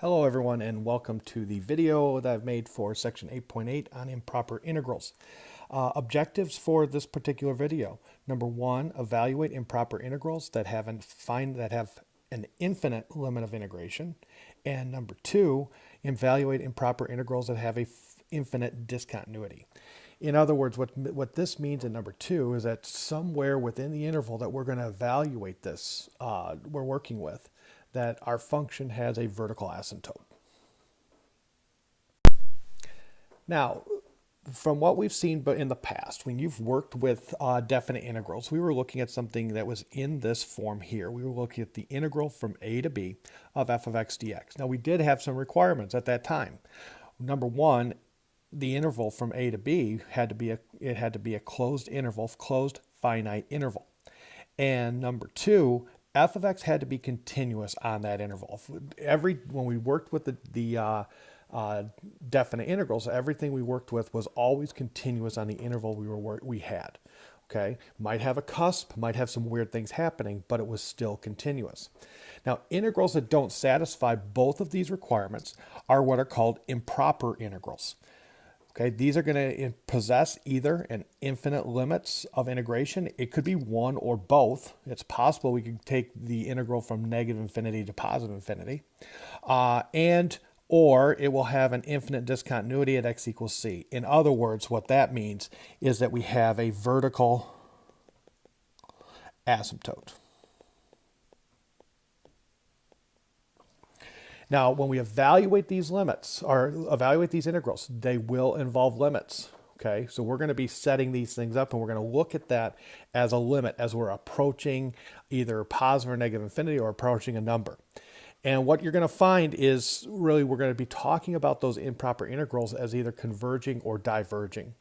Hello everyone and welcome to the video that I've made for section 8.8 on improper integrals. Objectives for this particular video. Number one, evaluate improper integrals that have an infinite limit of integration. And number two, evaluate improper integrals that have infinite discontinuity. In other words, what this means in number two is that somewhere within the interval that we're going to evaluate this, we're working with, that our function has a vertical asymptote. Now, from what we've seen but in the past, when you've worked with definite integrals, we were looking at something that was in this form here. We were looking at the integral from a to b of f of x dx. Now, we did have some requirements at that time. Number one, the interval from a to b had to be a closed interval, closed finite interval. And number two, f of x had to be continuous on that interval. When we worked with the definite integrals, everything we worked with was always continuous on the interval we had. Okay, might have a cusp, might have some weird things happening, but it was still continuous. Now, integrals that don't satisfy both of these requirements are what are called improper integrals. Okay, these are going to possess either an infinite limits of integration. It could be one or both. It's possible we could take the integral from negative infinity to positive infinity. Or it will have an infinite discontinuity at x equals c. In other words, what that means is that we have a vertical asymptote. Now, when we evaluate these limits, or evaluate these integrals, they will involve limits, okay? So we're going to be setting these things up, and we're going to look at that as a limit as we're approaching either positive or negative infinity or approaching a number. And what you're going to find is really we're going to be talking about those improper integrals as either converging or diverging.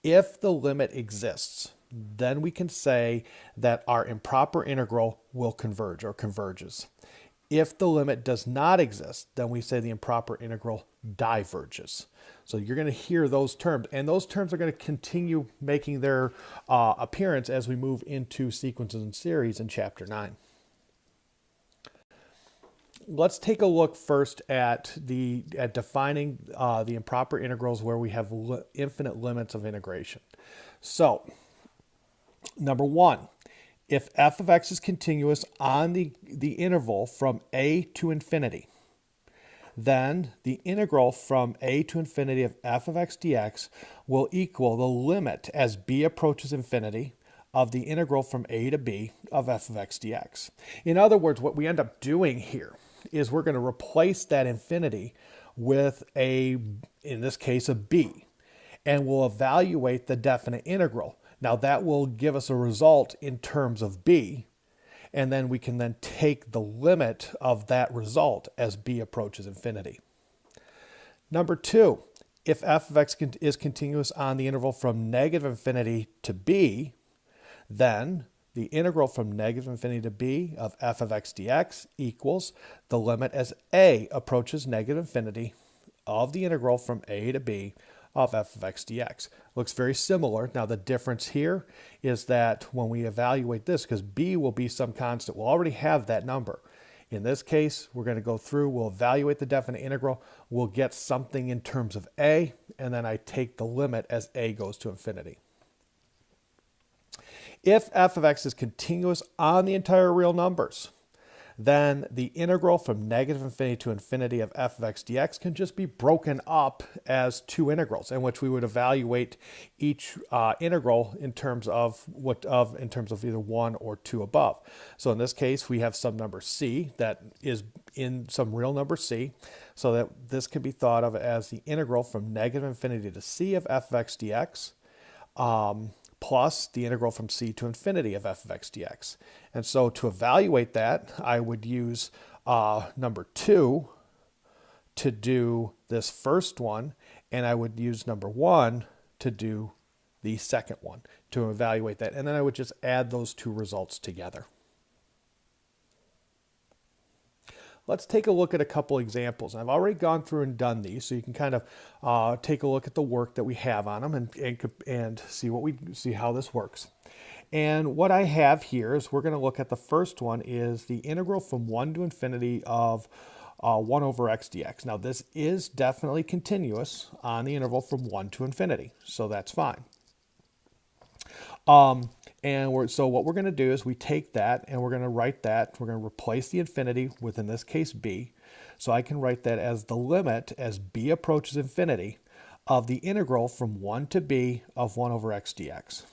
If the limit exists, then we can say that our improper integral will converge or converges. If the limit does not exist, then we say the improper integral diverges. So you're going to hear those terms, and those terms are going to continue making their appearance as we move into sequences and series in Chapter 9. Let's take a look first at defining the improper integrals where we have infinite limits of integration. So, number one, if f of x is continuous on the interval from a to infinity, then the integral from a to infinity of f of x dx will equal the limit as b approaches infinity of the integral from a to b of f of x dx. In other words, what we end up doing here is we're going to replace that infinity with in this case, a b, and we'll evaluate the definite integral. Now that will give us a result in terms of b, and then we can then take the limit of that result as b approaches infinity. Number two, if f of x is continuous on the interval from negative infinity to b, then the integral from negative infinity to b of f of x dx equals the limit as a approaches negative infinity of the integral from a to b of f of x dx. Looks very similar. Now the difference here is that when we evaluate this, because b will be some constant, we'll already have that number. In this case, we're going to go through, we'll evaluate the definite integral, we'll get something in terms of a, and then I take the limit as a goes to infinity. If f of x is continuous on the entire real numbers, then the integral from negative infinity to infinity of f of x dx can just be broken up as two integrals, in which we would evaluate each integral in terms of either 1 or 2 above. So in this case, we have some number c that is in some real number c, so that this can be thought of as the integral from negative infinity to c of f of x dx, plus the integral from c to infinity of f of x dx. And so to evaluate that, I would use number 2 to do this first one, and I would use number 1 to do the second one to evaluate that. And then I would just add those two results together. Let's take a look at a couple examples. I've already gone through and done these, so you can kind of take a look at the work that we have on them and see how this works. And what I have here is we're going to look at the first one is the integral from 1 to infinity of 1 over x dx. Now this is definitely continuous on the interval from 1 to infinity, so that's fine. So what we're going to do is we take that and we're going to write that. We're going to replace the infinity with, in this case, b. So I can write that as the limit as b approaches infinity of the integral from 1 to b of 1 over x dx.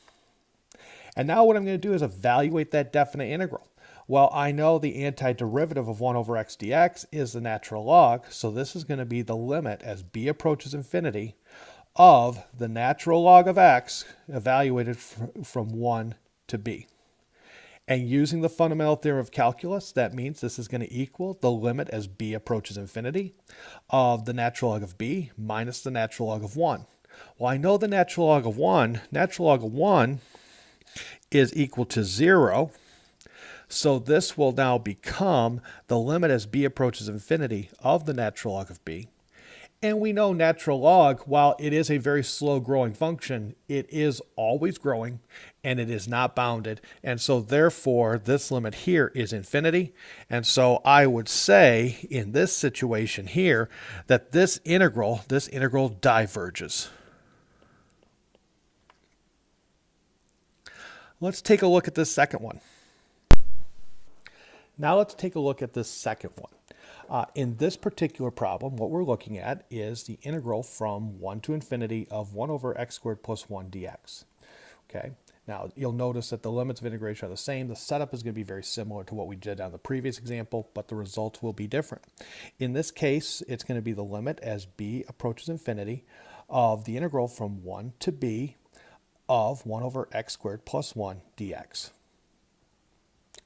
And now what I'm going to do is evaluate that definite integral. Well, I know the antiderivative of 1 over x dx is the natural log, so this is going to be the limit as b approaches infinity of the natural log of x evaluated from 1 to b. And using the fundamental theorem of calculus, that means this is going to equal the limit as b approaches infinity of the natural log of b minus the natural log of 1. Well, I know the natural log of 1. Natural log of 1 is equal to 0. So this will now become the limit as b approaches infinity of the natural log of b. And we know natural log, while it is a very slow growing function, it is always growing and it is not bounded. And so therefore this limit here is infinity. And so I would say in this situation here that this integral diverges. Let's take a look at this second one. Now let's take a look at this second one. In this particular problem, what we're looking at is the integral from 1 to infinity of 1 over x squared plus 1 dx. Okay. Now you'll notice that the limits of integration are the same. The setup is going to be very similar to what we did on the previous example, but the results will be different. In this case, it's going to be the limit as b approaches infinity of the integral from 1 to b of 1 over x squared plus 1 dx.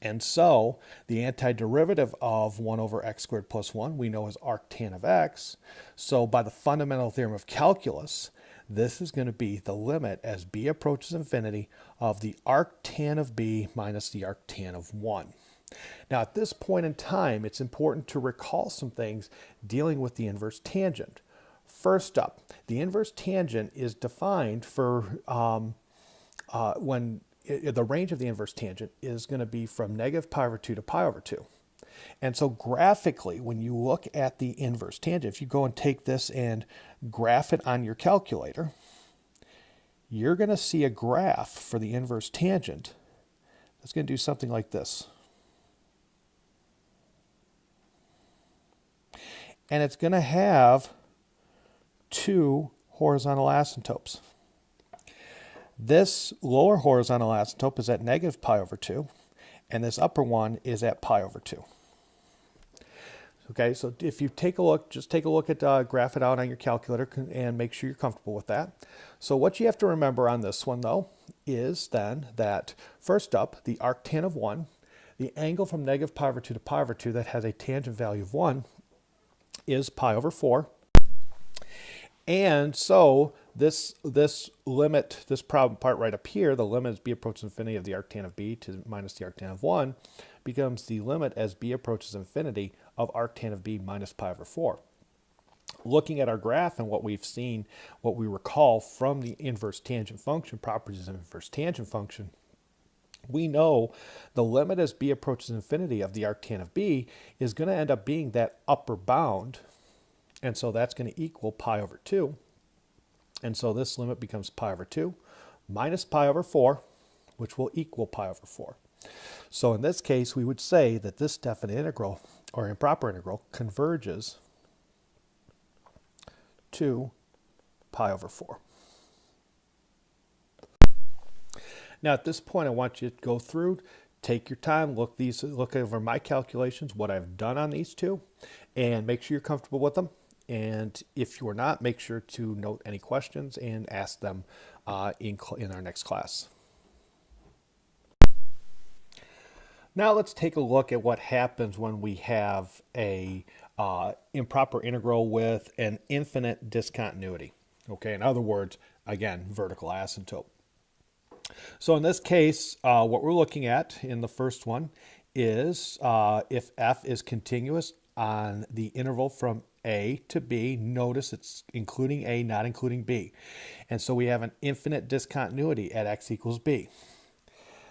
And so the antiderivative of 1 over x squared plus 1 we know is arctan of x. So by the fundamental theorem of calculus, this is going to be the limit as b approaches infinity of the arctan of b minus the arctan of 1. Now at this point in time, it's important to recall some things dealing with the inverse tangent. First up, the inverse tangent is defined for when the range of the inverse tangent is going to be from negative pi over 2 to pi over 2. And so graphically, when you look at the inverse tangent, if you go and take this and graph it on your calculator, you're going to see a graph for the inverse tangent that's going to do something like this. And it's going to have two horizontal asymptotes. This lower horizontal asymptote is at negative pi over 2, and this upper one is at pi over 2. Okay, so if you take a look, just take a look at graph it out on your calculator and make sure you're comfortable with that. So what you have to remember on this one, though, is then that first up, the arctan of 1, the angle from negative pi over 2 to pi over 2 that has a tangent value of 1 is pi over 4. And so this limit, this problem part right up here, the limit as b approaches infinity of the arctan of b to minus the arctan of 1 becomes the limit as b approaches infinity of arctan of b minus pi over 4. Looking at our graph and what we've seen, what we recall from the inverse tangent function, properties of inverse tangent function, we know the limit as b approaches infinity of the arctan of b is going to end up being that upper bound. And so that's going to equal pi over 2. And so this limit becomes pi over 2 minus pi over 4, which will equal pi over 4. So in this case, we would say that this definite integral, or improper integral, converges to pi over 4. Now at this point, I want you to go through, take your time, look over my calculations, what I've done on these two, and make sure you're comfortable with them. And if you are not, make sure to note any questions and ask them in our next class. Now let's take a look at what happens when we have a improper integral with an infinite discontinuity. Okay, in other words, again, vertical asymptote. So in this case, what we're looking at in the first one is if f is continuous on the interval from a to b, notice it's including a, not including b. And so we have an infinite discontinuity at x equals b.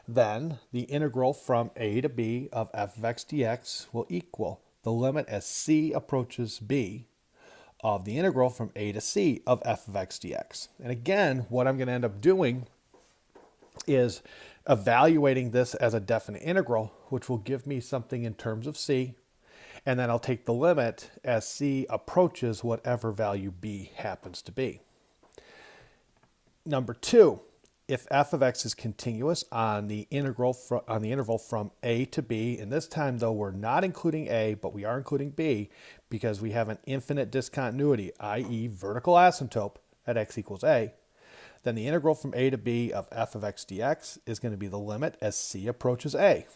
Then the integral from a to b of f of x dx will equal the limit as c approaches b of the integral from a to c of f of x dx. And again, what I'm going to end up doing is evaluating this as a definite integral, which will give me something in terms of c, and then I'll take the limit as c approaches whatever value b happens to be. Number two, if f of x is continuous on the interval from a to b, and this time though we're not including a, but we are including b because we have an infinite discontinuity, i.e. vertical asymptote at x equals a, then the integral from a to b of f of x dx is going to be the limit as c approaches a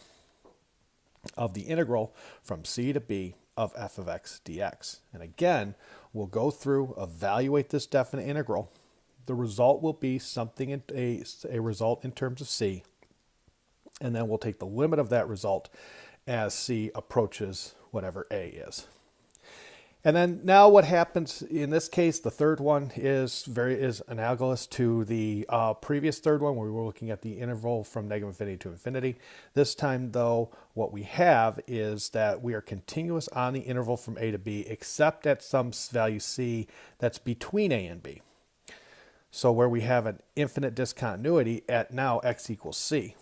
of the integral from c to b of f of x dx. And again, we'll go through, evaluate this definite integral. The result will be something in a result in terms of c, and then we'll take the limit of that result as c approaches whatever a is. And then now what happens in this case, the third one is analogous to the previous third one where we were looking at the interval from negative infinity to infinity. This time though, what we have is that we are continuous on the interval from a to b except at some value c that's between a and b. So where we have an infinite discontinuity at now x equals c,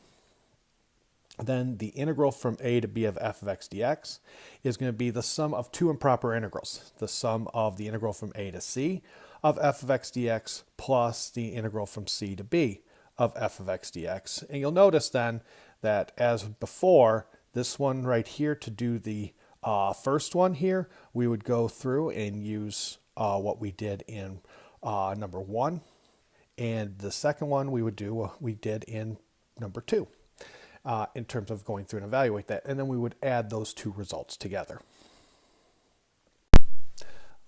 then the integral from a to b of f of x dx is going to be the sum of two improper integrals, the sum of the integral from a to c of f of x dx plus the integral from c to b of f of x dx. And you'll notice then that as before, this one right here to do the first one here, we would go through and use what we did in number one. And the second one we would do what we did in number two in terms of going through and evaluate that. And then we would add those two results together.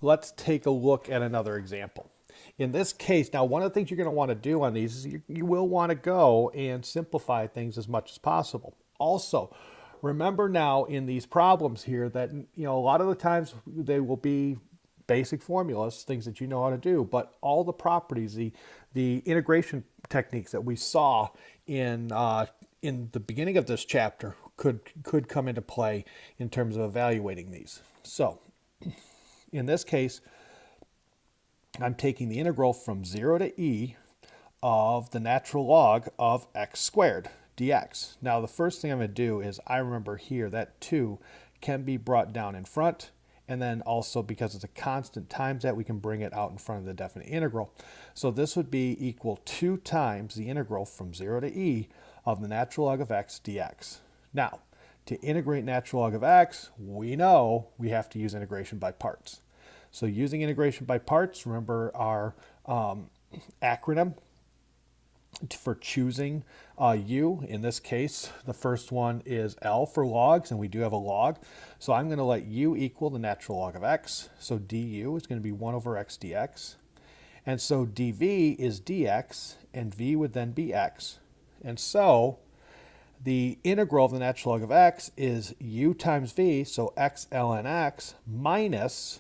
Let's take a look at another example. In this case, now one of the things you're going to want to do on these is you will want to go and simplify things as much as possible. Also, remember now in these problems here that a lot of the times they will be basic formulas, things that you know how to do, but all the properties, the integration techniques that we saw in the beginning of this chapter could come into play in terms of evaluating these. So in this case, I'm taking the integral from 0 to e of the natural log of x squared dx. Now the first thing I'm going to do is I remember here that 2 can be brought down in front. And then also because it's a constant times that, we can bring it out in front of the definite integral. So this would be equal 2 times the integral from 0 to e of the natural log of x dx. Now, to integrate natural log of x, we know we have to use integration by parts. So using integration by parts, remember our acronym for choosing u. In this case, the first one is L for logs, and we do have a log. So I'm going to let u equal the natural log of x. So du is going to be 1 over x dx. And so dv is dx, and v would then be x. And so the integral of the natural log of x is u times v, so x ln x, minus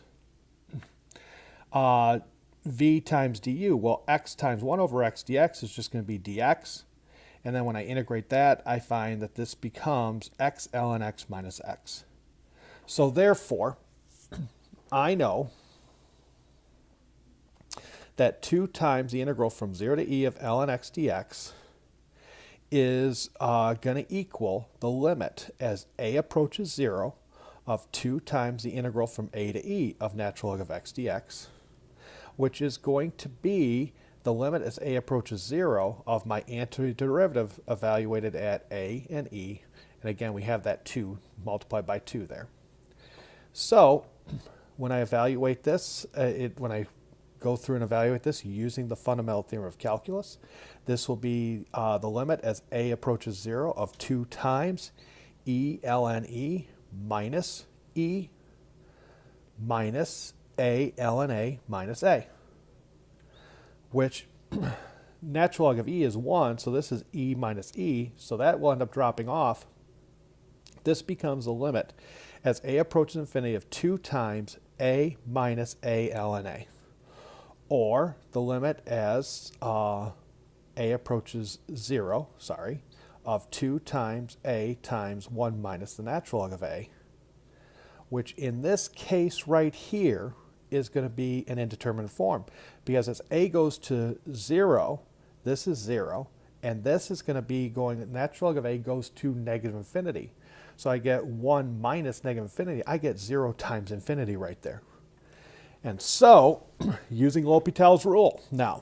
v times du. Well, x times 1 over x dx is just going to be dx. And then when I integrate that, I find that this becomes x ln x minus x. So therefore, I know that 2 times the integral from 0 to e of ln x dx is going to equal the limit as a approaches 0 of 2 times the integral from a to e of natural log of x dx, which is going to be the limit as a approaches 0 of my antiderivative evaluated at a and e. And again, we have that 2 multiplied by 2 there. So when I evaluate this, when I go through and evaluate this using the fundamental theorem of calculus, this will be the limit as a approaches 0 of 2 times e ln e minus e minus a ln a minus a, which natural log of e is 1, so this is e minus e, so that will end up dropping off. This becomes the limit as a approaches infinity of 2 times a minus a ln a, or the limit as a approaches 0, of 2 times a times 1 minus the natural log of a, which in this case right here is going to be an indeterminate form, because as a goes to 0, this is 0, and this is going to be going, natural log of a goes to negative infinity. So I get 1 minus negative infinity. I get 0 times infinity right there. And so, using L'Hopital's rule, now,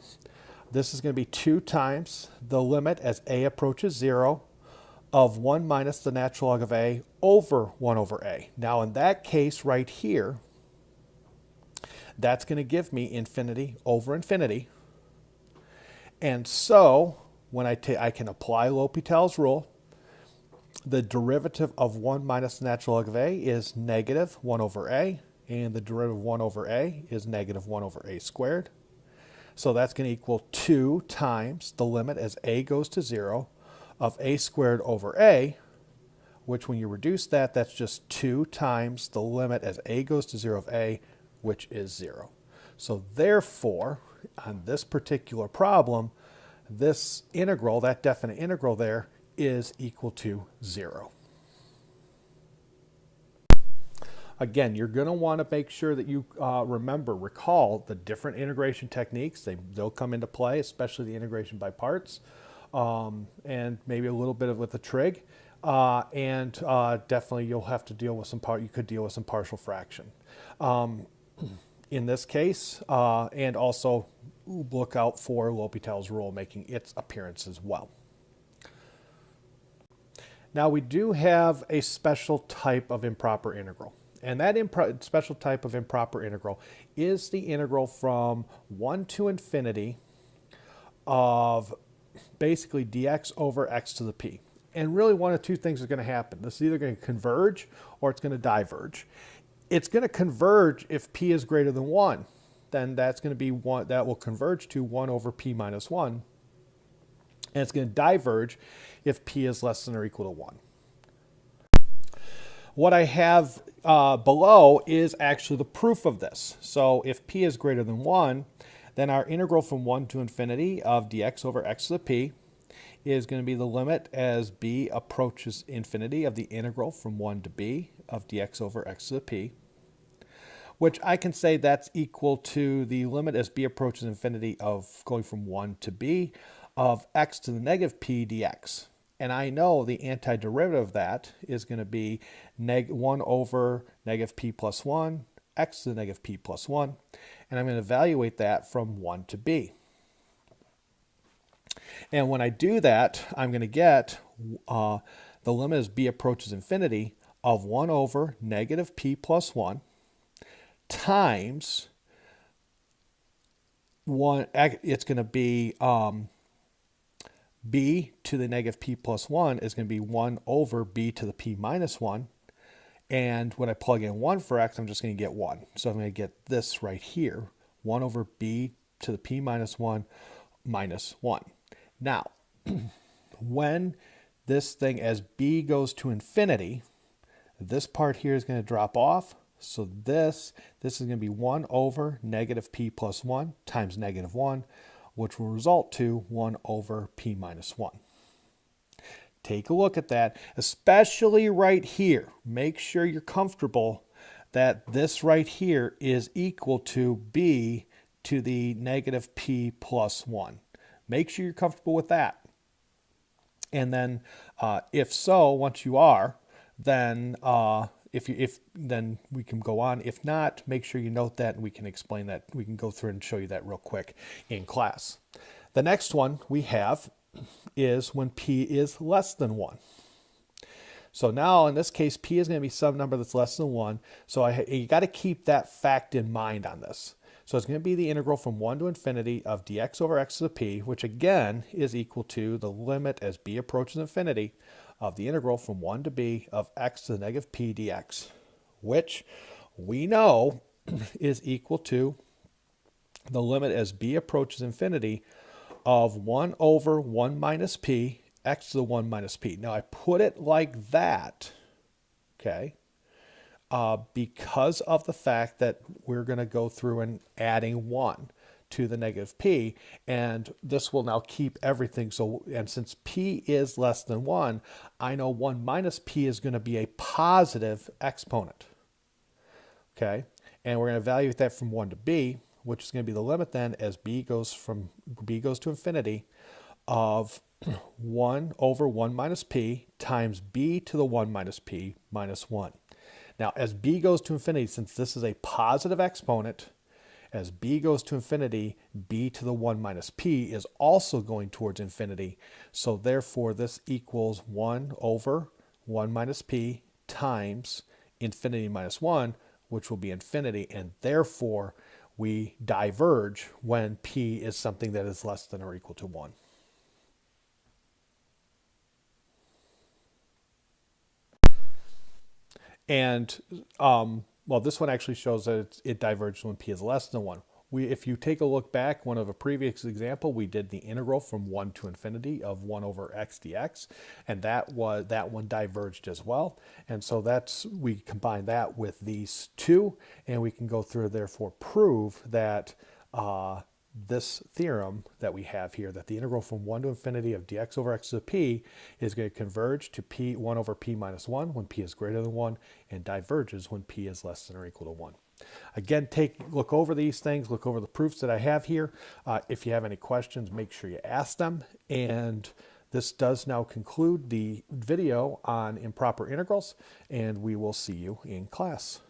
this is going to be 2 times the limit as a approaches 0 of 1 minus the natural log of a over 1 over a. Now, in that case right here, that's going to give me infinity over infinity. And so, when I can apply L'Hopital's rule, the derivative of 1 minus the natural log of a is negative 1 over a, and the derivative of 1 over a is negative 1 over a squared. So that's going to equal 2 times the limit as a goes to 0 of a squared over a, which when you reduce that, that's just 2 times the limit as a goes to 0 of a, which is 0. So therefore, on this particular problem, this integral, that definite integral there, is equal to 0. Again, you're going to want to make sure that you recall the different integration techniques. They'll come into play, especially the integration by parts, and maybe a little bit of with the trig. Definitely you'll have to deal with you could deal with some partial fraction. In this case, and also look out for L'Hopital's rule making its appearance as well. Now we do have a special type of improper integral. And that special type of improper integral is the integral from 1 to infinity of basically dx over x to the p. And really one of two things is going to happen. This is either going to converge or it's going to diverge. It's going to converge if p is greater than 1. Then that's going to be 1, that will converge to 1 over p minus 1. And it's going to diverge if p is less than or equal to 1. What I have below is actually the proof of this. So if p is greater than 1, then our integral from 1 to infinity of dx over x to the p is going to be the limit as b approaches infinity of the integral from 1 to b of dx over x to the p, which I can say that's equal to the limit as b approaches infinity of going from 1 to b of x to the negative p dx. And I know the antiderivative of that is going to be 1 over negative p plus 1, x to the negative p plus 1. And I'm going to evaluate that from 1 to b. And when I do that, I'm going to get the limit as b approaches infinity of 1 over negative p plus 1 times 1, it's going to be b to the negative p plus 1 is going to be 1 over b to the p minus 1. And when I plug in 1 for x, I'm just going to get 1. So I'm going to get this right here, 1 over b to the p minus 1 minus 1. Now, when this thing as b goes to infinity, this part here is going to drop off. So this is going to be 1 over negative p plus 1 times negative 1, which will result to 1 over p minus 1. Take a look at that, especially right here. Make sure you're comfortable that this right here is equal to b to the negative p plus 1. Make sure you're comfortable with that. And then if so, once you are, then then we can go on. If not, make sure you note that and we can explain that. We can go through and show you that real quick in class. The next one we have is when p is less than 1. So now in this case, p is going to be some number that's less than 1. So you got to keep that fact in mind on this. So it's going to be the integral from 1 to infinity of dx over x to the p, which again is equal to the limit as b approaches infinity of the integral from 1 to b of x to the negative p dx, which we know is equal to the limit as b approaches infinity of 1 over 1 minus p, x to the 1 minus p. Now I put it like that, okay, because of the fact that we're going to go through and adding 1 to the negative p, and this will now keep everything. So, and since p is less than 1, I know 1 minus p is going to be a positive exponent. okay? And we're going to evaluate that from 1 to b, which is going to be the limit then as b goes to infinity of 1 over 1 minus p times b to the 1 minus p minus 1. Now, as b goes to infinity, since this is a positive exponent, as b goes to infinity, b to the 1 minus p is also going towards infinity. So therefore, this equals 1 over 1 minus p times infinity minus 1, which will be infinity. And therefore, we diverge when p is something that is less than or equal to 1. And well, this one actually shows that it diverges when p is less than 1. If you take a look back, one of a previous example, we did the integral from 1 to infinity of 1 over x dx, and that one diverged as well. And so we combine that with these two, and we can go through, therefore prove that this theorem that we have here, that the integral from 1 to infinity of dx over x to the p is going to converge to p 1 over p minus 1 when p is greater than 1, and diverges when p is less than or equal to 1. Again, look over these things, look over the proofs that I have here. If you have any questions, make sure you ask them. And this does now conclude the video on improper integrals, and we will see you in class.